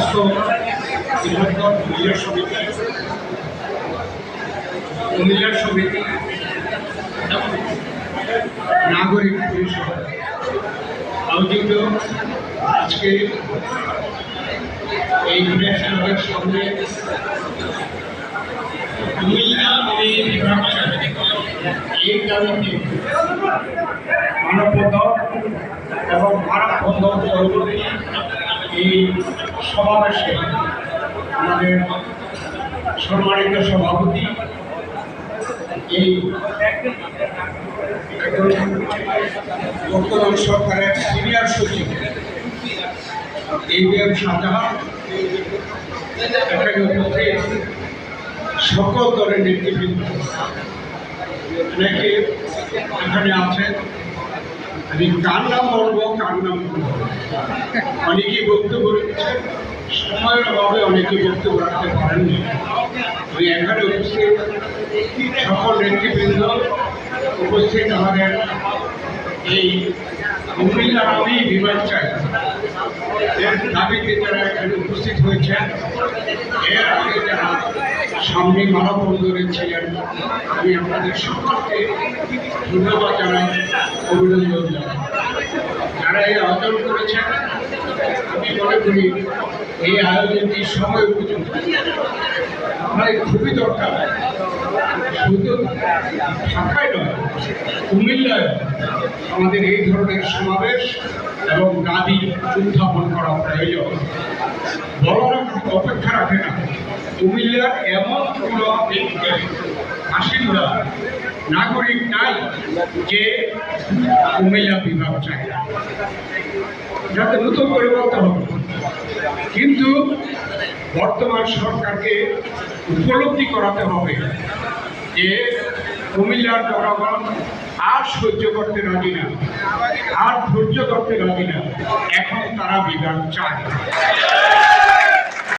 স্বাস্থ্য বৃহত্তর কুমিল্লার সমিতি নাগরিক পরিষদ আয়োজিত আজকে এই প্রেসক্লাবের সামনে কুমিল্লা বিভাগ এই দাবিতে মানববন্ধন এবং মানববন্ধন পরবর্তী এই সমাবেশে আমাদের সম্মানিত সভাপতি এই বর্তমান সরকারের সিনিয়র সচিব ABM শাহজাহান, এখানে উপস্থিত সকল দলের নেতৃবৃন্দ অনেকে এখানে আছেন। আমি কার নাম বলবো কার নাম বলবো, অনেকেই বক্তব্য রেখেছেন, সময়ের অভাবে অনেকে বক্তব্য রাখতে পারেননি। আমি এখানে উপস্থিত সকল নেতৃবৃন্দ, উপস্থিত আমাদের এই কুমিল্লা আমি বিভাগ চাই এর দাবিতে যারা এখানে উপস্থিত হয়েছেন, এর আগে যারা সামনে মানববন্ধনে ছিলেন, আমি আপনাদের সকলকে ধন্যবাদ জানাই, অভিনন্দন জানাই। যারা এই আয়োজন করেছেন, আমি মনে করি এই আয়োজনটি সময় উপযুক্ত, আমাদের খুবই দরকার। শুধু ঢাকায় নয়, কুমিল্লায় আমাদের এই ধরনের সমাবেশ এবং দাবি উত্থাপন করা প্রয়োজন। বড় অপেক্ষা রাখে না, কুমিল্লার এমন কোনো বাসিন্দা নাগরিক নাই যে কুমিল্লা বিভাগ চায়, যাতে নতুন করে বলতে হবে। কিন্তু বর্তমান সরকারকে উপলব্ধি করাতে হবে যে কুমিল্লার জনগণ আর সহ্য করতে রাজি না, আর ধৈর্য করতে রাজি না, এখন তারা বিভাগ চায়।